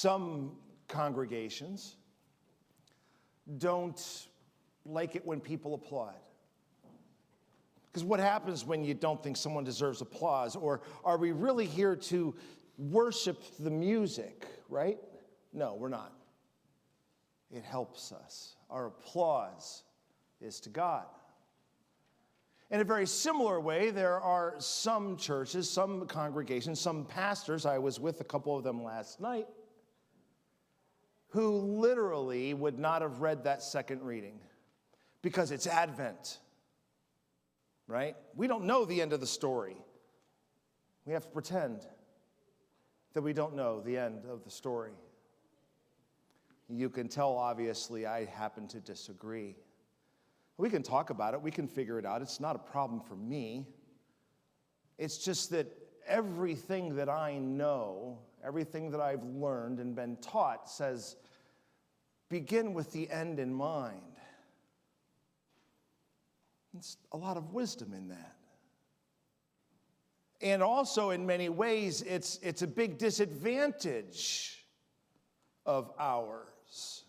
Some congregations don't like it when people applaud. Because what happens when you don't think someone deserves applause? Or are we really here to worship the music, right? No, we're not. It helps us. Our applause is to God. In a very similar way, there are some churches, some congregations, some pastors, I was with a couple of them last night, who literally would not have read that second reading because it's Advent, right? We don't know the end of the story. We have to pretend that we don't know the end of the story. You can tell, obviously, I happen to disagree. We can talk about it. We can figure it out. It's not a problem for me. It's just that everything that I know, everything that I've learned and been taught says, begin with the end in mind. There's a lot of wisdom in that. And also, in many ways, it's a big disadvantage of ours.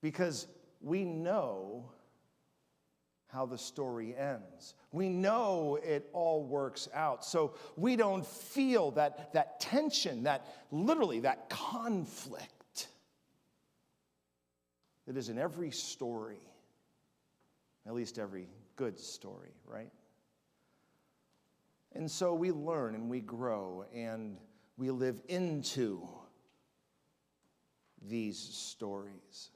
Because we know how the story ends. We know it all works out. So we don't feel that tension, that conflict that is in every story, at least every good story, right? And so we learn and we grow and we live into these stories.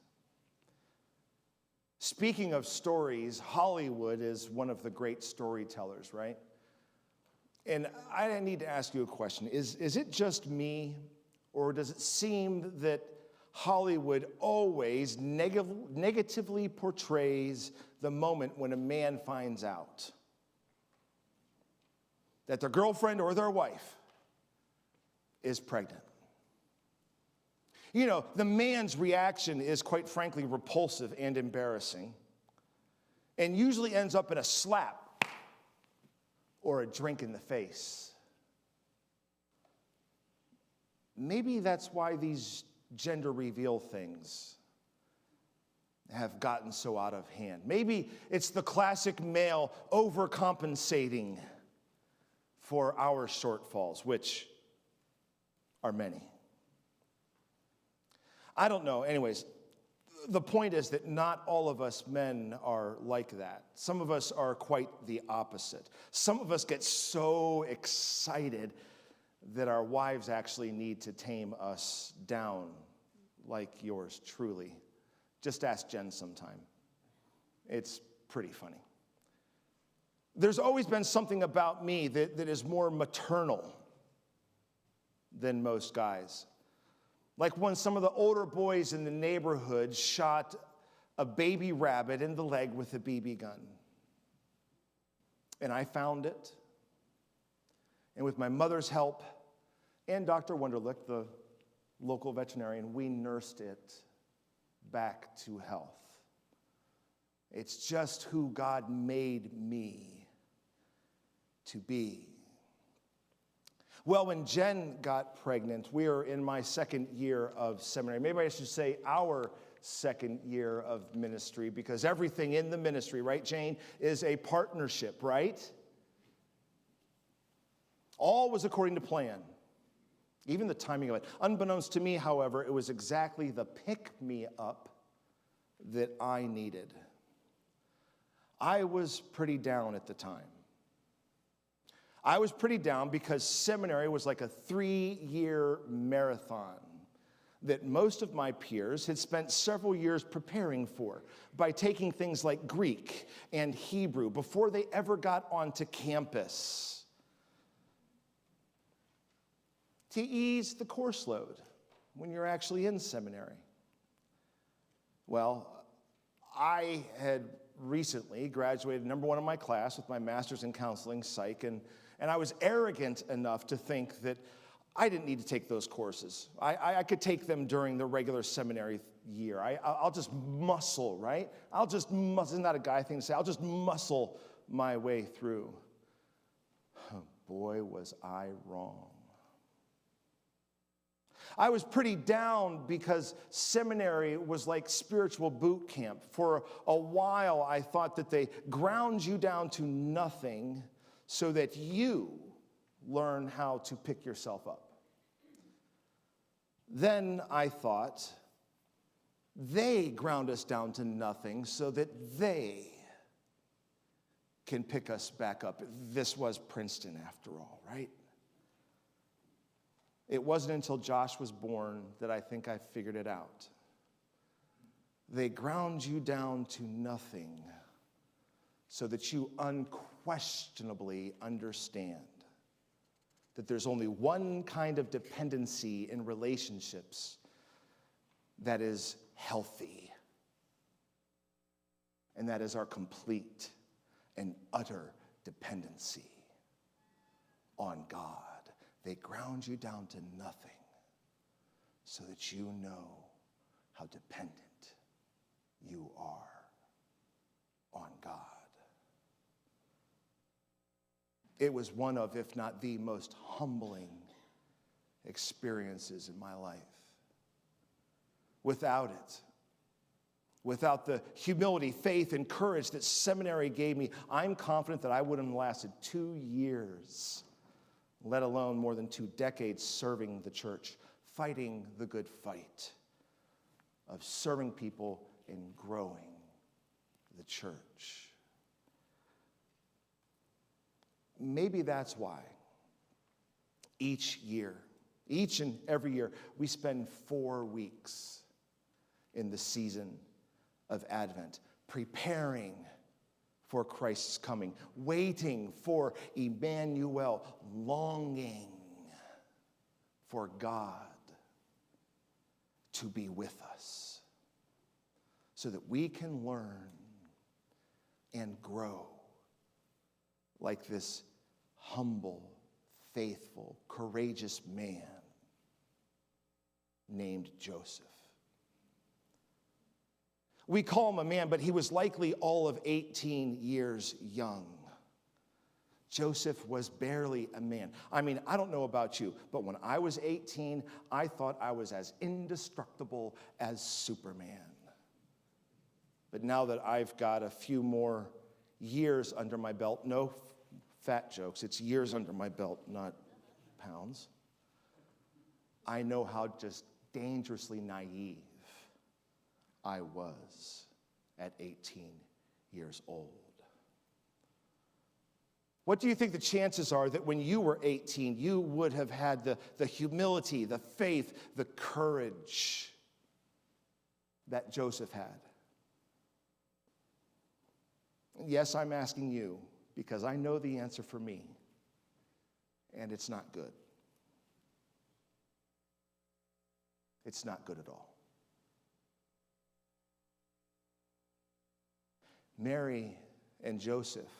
Speaking of stories, Hollywood is one of the great storytellers, right? And I need to ask you a question. Is it just me, or does it seem that Hollywood always negatively portrays the moment when a man finds out that their girlfriend or their wife is pregnant? You know, the man's reaction is, quite frankly, repulsive and embarrassing, and usually ends up in a slap or a drink in the face. Maybe that's why these gender reveal things have gotten so out of hand. Maybe it's the classic male overcompensating for our shortfalls, which are many. I don't know. Anyways, the point is that not all of us men are like that. Some of us are quite the opposite. Some of us get so excited that our wives actually need to tame us down, like yours truly. Just ask Jen sometime. It's pretty funny. There's always been something about me that is more maternal than most guys. Like when some of the older boys in the neighborhood shot a baby rabbit in the leg with a BB gun. And I found it. And with my mother's help and Dr. Wunderlich, the local veterinarian, we nursed it back to health. It's just who God made me to be. Well, when Jen got pregnant, we were in my second year of seminary. Maybe I should say our second year of ministry, because everything in the ministry, right, Jane, is a partnership, right? All was according to plan, even the timing of it. Unbeknownst to me, however, it was exactly the pick-me-up that I needed. I was pretty down at the time. I was pretty down because seminary was like a 3-year marathon that most of my peers had spent several years preparing for by taking things like Greek and Hebrew before they ever got onto campus to ease the course load when you're actually in seminary. Well, I had recently graduated number 1 in my class with my master's in counseling, psych, and I was arrogant enough to think that I didn't need to take those courses. I could take them during the regular seminary year. I'll just muscle, right? Isn't that a guy thing to say? I'll just muscle my way through. Boy, was I wrong. I was pretty down because seminary was like spiritual boot camp. For a while, I thought that they ground you down to nothing so that you learn how to pick yourself up. Then I thought they ground us down to nothing so that they can pick us back up. This was Princeton after all, right? It wasn't until Josh was born that I think I figured it out. They ground you down to nothing so that you unquestionably understand that there's only one kind of dependency in relationships that is healthy, and that is our complete and utter dependency on God. They ground you down to nothing so that you know how dependent you are on God. It was one of, if not the most humbling experiences in my life. Without it, without the humility, faith, and courage that seminary gave me, I'm confident that I wouldn't have lasted 2 years, let alone more than 2 decades serving the church, fighting the good fight of serving people and growing the church. Maybe that's why each and every year, we spend 4 weeks in the season of Advent, preparing for Christ's coming, waiting for Emmanuel, longing for God to be with us so that we can learn and grow like this humble, faithful, courageous man named Joseph. We call him a man, but he was likely all of 18 years young. Joseph was barely a man. I mean, I don't know about you, but when I was 18, I thought I was as indestructible as Superman. But now that I've got a few more years under my belt, no fat jokes, it's years under my belt, not pounds, I know how just dangerously naive I was at 18 years old. What do you think the chances are that when you were 18, you would have had the humility, the faith, the courage that Joseph had? Yes, I'm asking you because I know the answer for me, and it's not good. It's not good at all. Mary and Joseph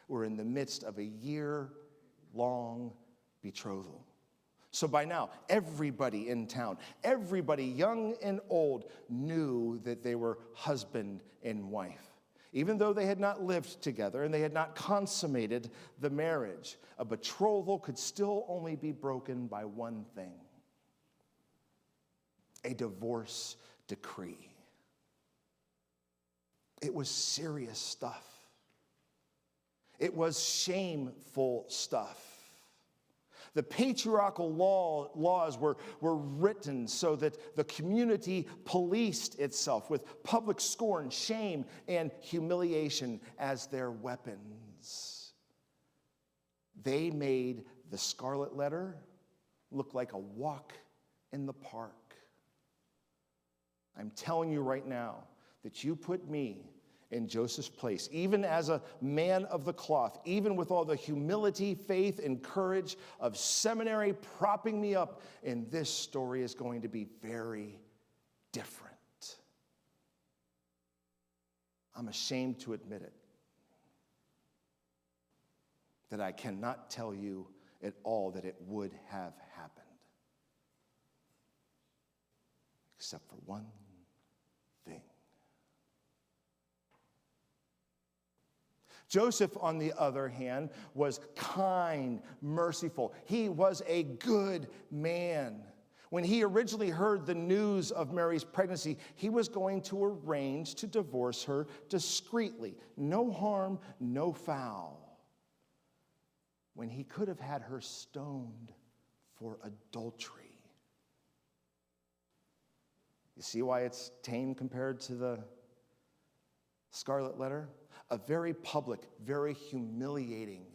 were in the midst of a year-long betrothal. So by now, everybody in town, everybody young and old, knew that they were husband and wife. Even though they had not lived together and they had not consummated the marriage, a betrothal could still only be broken by one thing: a divorce decree. It was serious stuff. It was shameful stuff. The patriarchal laws were written so that the community policed itself with public scorn, shame, and humiliation as their weapons. They made the scarlet letter look like a walk in the park. I'm telling you right now that you put me in Joseph's place, even as a man of the cloth, even with all the humility, faith, and courage of seminary propping me up, and this story is going to be very different. I'm ashamed to admit it, that I cannot tell you at all that it would have happened, except for one thing. Joseph, on the other hand, was kind, merciful. He was a good man. When he originally heard the news of Mary's pregnancy, he was going to arrange to divorce her discreetly. No harm, no foul. When he could have had her stoned for adultery. You see why it's tame compared to the Scarlet Letter? A very public, very humiliating,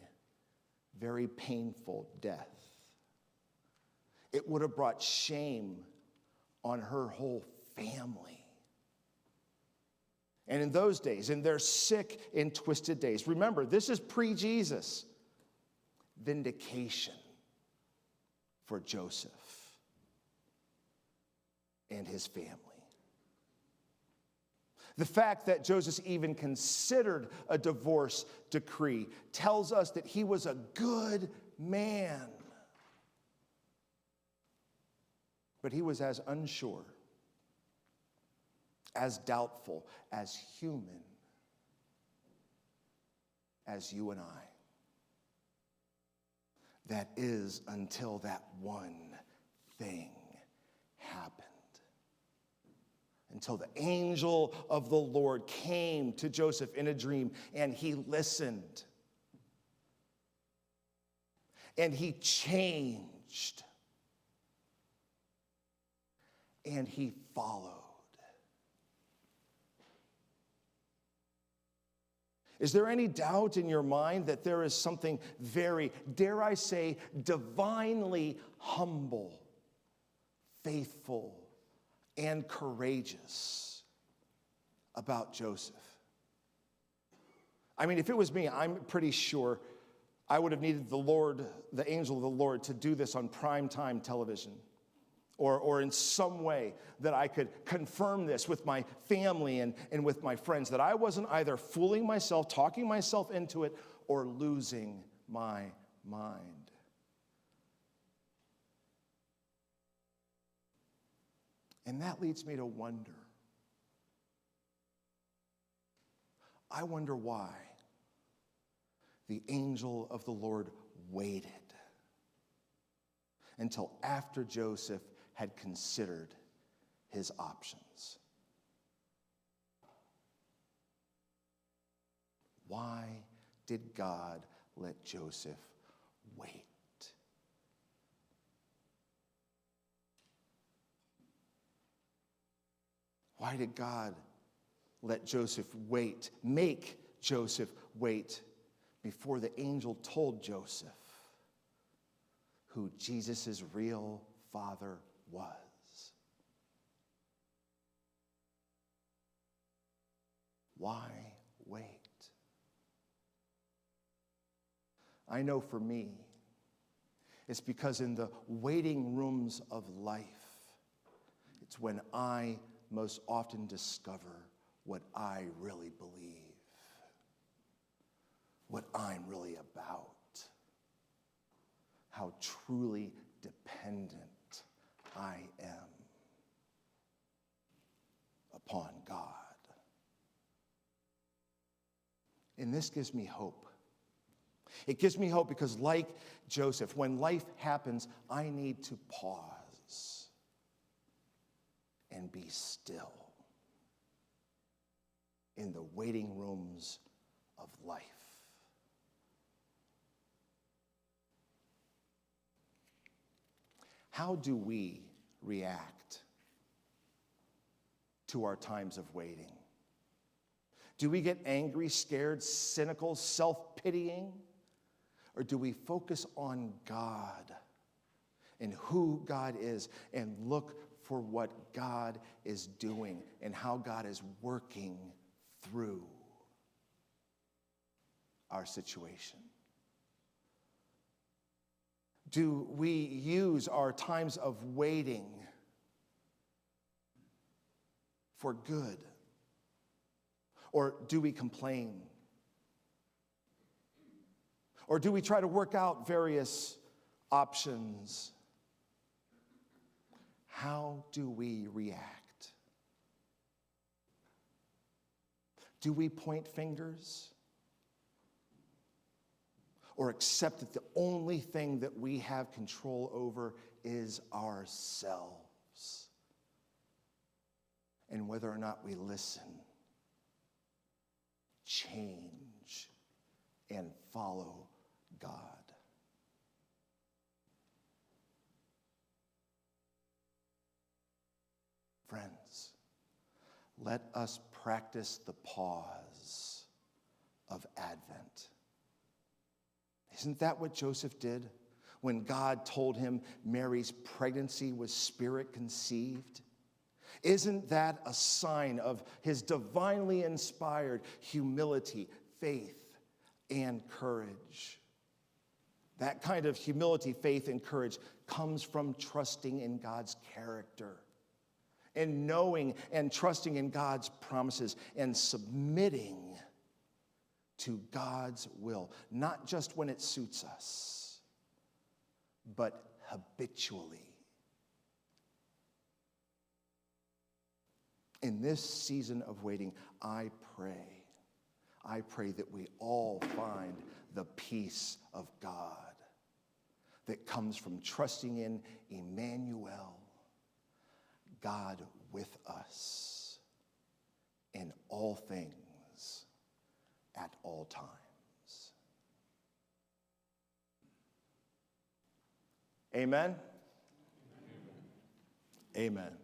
very painful death. It would have brought shame on her whole family. And in those days, in their sick and twisted days, remember, this is pre-Jesus, vindication for Joseph and his family. The fact that Joseph even considered a divorce decree tells us that he was a good man. But he was as unsure, as doubtful, as human as you and I. That is until that one thing happened. Until the angel of the Lord came to Joseph in a dream and he listened. And he changed. And he followed. Is there any doubt in your mind that there is something very, dare I say, divinely humble, faithful, and courageous about Joseph? I mean, if it was me, I'm pretty sure I would have needed the Lord, the angel of the Lord, to do this on primetime television. Or in some way that I could confirm this with my family and with my friends, that I wasn't either fooling myself, talking myself into it, or losing my mind. And that leads me to wonder. I wonder why the angel of the Lord waited until after Joseph had considered his options. Why did God let Joseph wait? Why did God let Joseph wait, make Joseph wait before the angel told Joseph who Jesus' real father was? Why wait? I know for me, it's because in the waiting rooms of life, it's when I most often discover what I really believe, what I'm really about, how truly dependent I am upon God. And this gives me hope. It gives me hope because, like Joseph, when life happens, I need to pause and be still in the waiting rooms of life. How do we react to our times of waiting? Do we get angry, scared, cynical, self-pitying? Or do we focus on God and who God is and look for what God is doing and how God is working through our situation? Do we use our times of waiting for good? Or do we complain? Or do we try to work out various options? How do we react? Do we point fingers? Or accept that the only thing that we have control over is ourselves and whether or not we listen, change, and follow God. Friends, let us practice the pause of Advent. Isn't that what Joseph did when God told him Mary's pregnancy was spirit conceived? Isn't that a sign of his divinely inspired humility, faith, and courage? That kind of humility, faith, and courage comes from trusting in God's character and knowing and trusting in God's promises and submitting to God's will, not just when it suits us, but habitually. In this season of waiting, I pray that we all find the peace of God that comes from trusting in Emmanuel, God with us in all things at all times. Amen? Amen.